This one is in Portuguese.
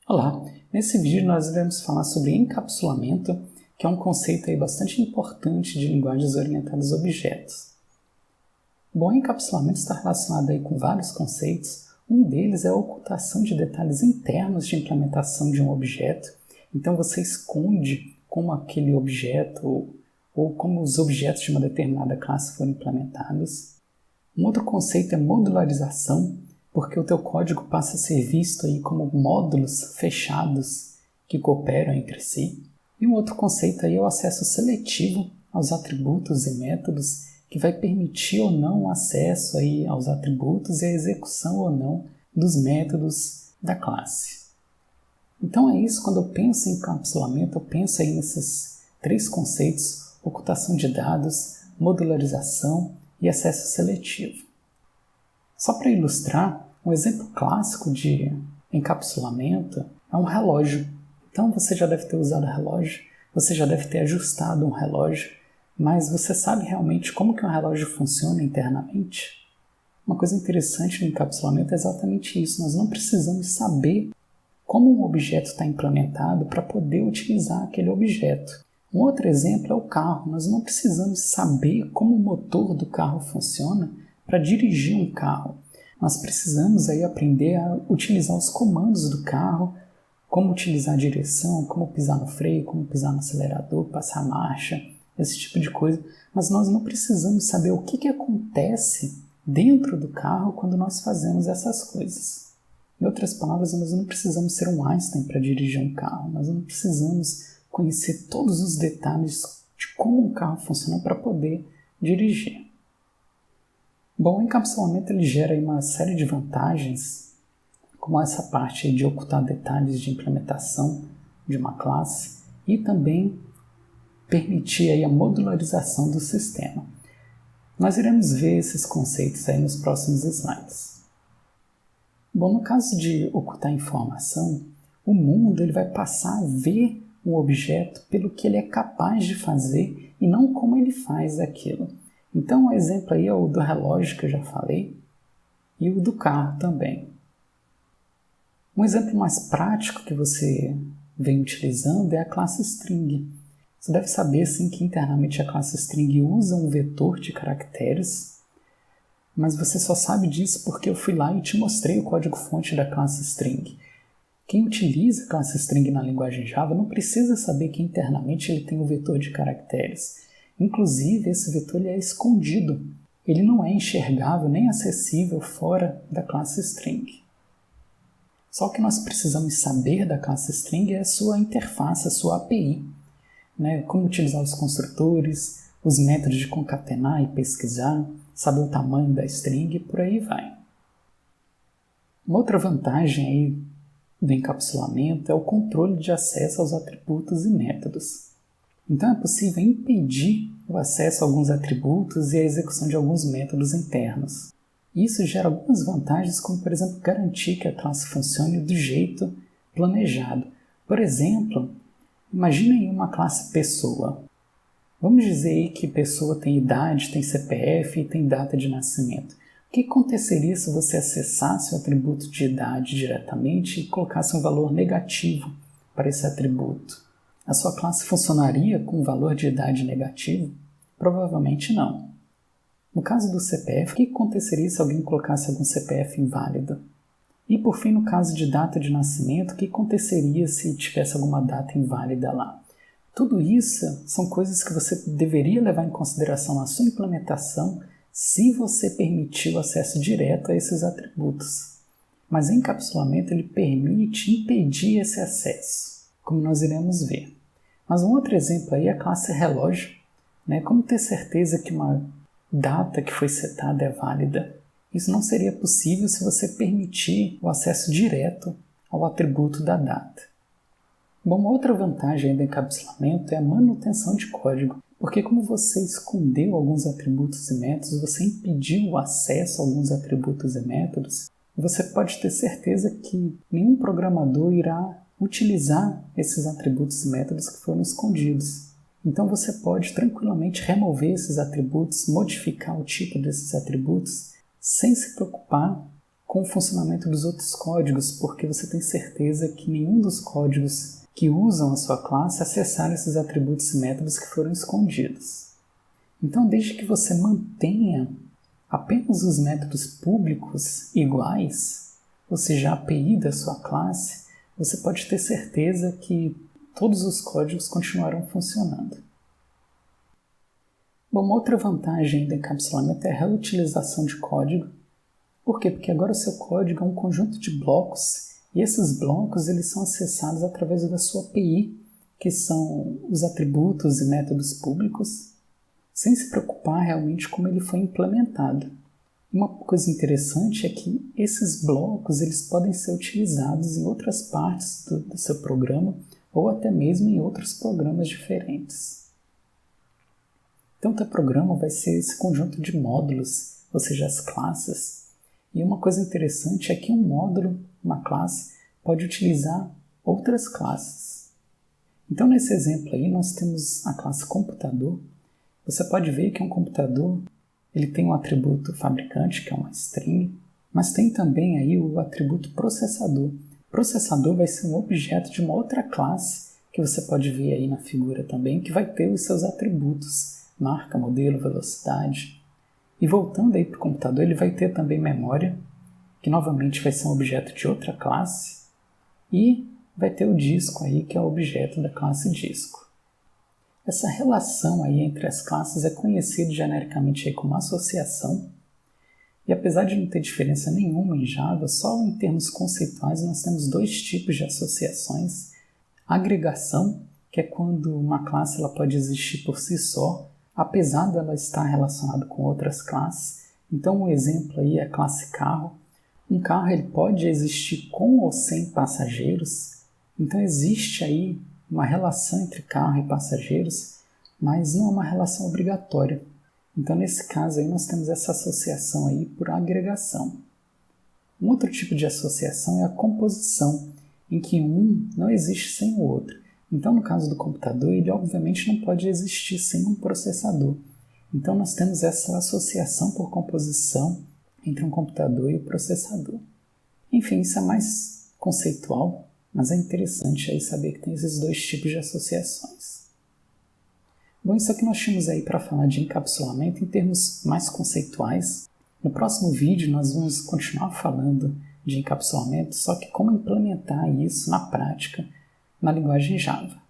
Olá, nesse vídeo nós iremos falar sobre encapsulamento, que é um conceito bastante importante de linguagens orientadas a objetos. Bom, encapsulamento está relacionado com vários conceitos. Um deles é a ocultação de detalhes internos de implementação de um objeto. Então você esconde como aquele objeto ou como os objetos de uma determinada classe foram implementados. Um outro conceito é modularização, porque o teu código passa a ser visto como módulos fechados que cooperam entre si. E um outro conceito é o acesso seletivo aos atributos e métodos, que vai permitir ou não o acesso aos atributos e a execução ou não dos métodos da classe. Então é isso, quando eu penso em encapsulamento, eu penso nesses três conceitos: ocultação de dados, modularização e acesso seletivo. Só para ilustrar, um exemplo clássico de encapsulamento é um relógio. Então você já deve ter usado relógio, você já deve ter ajustado um relógio, mas você sabe realmente como que um relógio funciona internamente? Uma coisa interessante no encapsulamento é exatamente isso. Nós não precisamos saber como um objeto está implementado para poder utilizar aquele objeto. Um outro exemplo é o carro. Nós não precisamos saber como o motor do carro funciona para dirigir um carro. Nós precisamos aprender a utilizar os comandos do carro, como utilizar a direção, como pisar no freio, como pisar no acelerador, passar a marcha, esse tipo de coisa. Mas nós não precisamos saber o que acontece dentro do carro quando nós fazemos essas coisas. Em outras palavras, nós não precisamos ser um Einstein para dirigir um carro. Nós não precisamos conhecer todos os detalhes de como um carro funciona para poder dirigir. Bom, o encapsulamento gera uma série de vantagens, como essa parte de ocultar detalhes de implementação de uma classe e também permitir a modularização do sistema. Nós iremos ver esses conceitos nos próximos slides. Bom, no caso de ocultar informação, o mundo vai passar a ver um objeto pelo que ele é capaz de fazer e não como ele faz aquilo. Então, o exemplo é o do relógio que eu já falei e o do carro também. Um exemplo mais prático que você vem utilizando é a classe string. Você deve saber sim que internamente a classe string usa um vetor de caracteres, mas você só sabe disso porque eu fui lá e te mostrei o código-fonte da classe string. Quem utiliza a classe string na linguagem Java não precisa saber que internamente ele tem um vetor de caracteres. Inclusive, esse vetor é escondido. Ele não é enxergável nem acessível fora da classe string. Só o que nós precisamos saber da classe string é a sua interface, a sua API. Como utilizar os construtores, os métodos de concatenar e pesquisar, saber o tamanho da string e por aí vai. Uma outra vantagem do encapsulamento é o controle de acesso aos atributos e métodos. Então é possível impedir o acesso a alguns atributos e a execução de alguns métodos internos. Isso gera algumas vantagens, como por exemplo garantir que a classe funcione do jeito planejado. Por exemplo, imagine uma classe pessoa. Vamos dizer que pessoa tem idade, tem CPF e tem data de nascimento. O que aconteceria se você acessasse o atributo de idade diretamente e colocasse um valor negativo para esse atributo? A sua classe funcionaria com um valor de idade negativo? Provavelmente não. No caso do CPF, o que aconteceria se alguém colocasse algum CPF inválido? E por fim, no caso de data de nascimento, o que aconteceria se tivesse alguma data inválida lá? Tudo isso são coisas que você deveria levar em consideração na sua implementação se você permitir o acesso direto a esses atributos. Mas o encapsulamento permite impedir esse acesso, como nós iremos ver. Mas um outro exemplo é a classe relógio. Como ter certeza que uma data que foi setada é válida? Isso não seria possível se você permitir o acesso direto ao atributo da data. Bom, uma outra vantagem do encapsulamento é a manutenção de código, porque como você escondeu alguns atributos e métodos, você impediu o acesso a alguns atributos e métodos, você pode ter certeza que nenhum programador irá utilizar esses atributos e métodos que foram escondidos. Então você pode tranquilamente remover esses atributos, modificar o tipo desses atributos, sem se preocupar com o funcionamento dos outros códigos, porque você tem certeza que nenhum dos códigos que usam a sua classe acessaram esses atributos e métodos que foram escondidos. Então, desde que você mantenha apenas os métodos públicos iguais, ou seja, a API da sua classe, você pode ter certeza que todos os códigos continuarão funcionando. Bom, uma outra vantagem do encapsulamento é a reutilização de código. Por quê? Porque agora o seu código é um conjunto de blocos e esses blocos eles são acessados através da sua API, que são os atributos e métodos públicos, sem se preocupar realmente como ele foi implementado. Uma coisa interessante é que esses blocos eles podem ser utilizados em outras partes do seu programa ou até mesmo em outros programas diferentes. Então, o teu programa vai ser esse conjunto de módulos, ou seja, as classes. E uma coisa interessante é que um módulo, uma classe, pode utilizar outras classes. Então, nesse exemplo aí, nós temos a classe computador. Você pode ver que um computador ele tem um atributo fabricante, que é uma string, mas tem também aí o atributo processador. Processador vai ser um objeto de uma outra classe, que você pode ver aí na figura também, que vai ter os seus atributos, marca, modelo, velocidade. E voltando aí para o computador, ele vai ter também memória, que novamente vai ser um objeto de outra classe, e vai ter o disco aí, que é o objeto da classe disco. Essa relação aí entre as classes é conhecida genericamente aí como associação, e apesar de não ter diferença nenhuma em Java, só em termos conceituais nós temos dois tipos de associações. Agregação, que é quando uma classe ela pode existir por si só, apesar dela estar relacionada com outras classes. Então, um exemplo aí é a classe carro. Um carro ele pode existir com ou sem passageiros. Então, existe aí uma relação entre carro e passageiros, mas não é uma relação obrigatória. Então, nesse caso aí, nós temos essa associação aí por agregação. Um outro tipo de associação é a composição, em que um não existe sem o outro. Então, no caso do computador, ele obviamente não pode existir sem um processador. Então, nós temos essa associação por composição entre um computador e o processador. Enfim, isso é mais conceitual, mas é interessante aí saber que tem esses dois tipos de associações. Bom, isso aqui nós tínhamos aí para falar de encapsulamento em termos mais conceituais. No próximo vídeo, nós vamos continuar falando de encapsulamento, só que como implementar isso na prática na linguagem Java.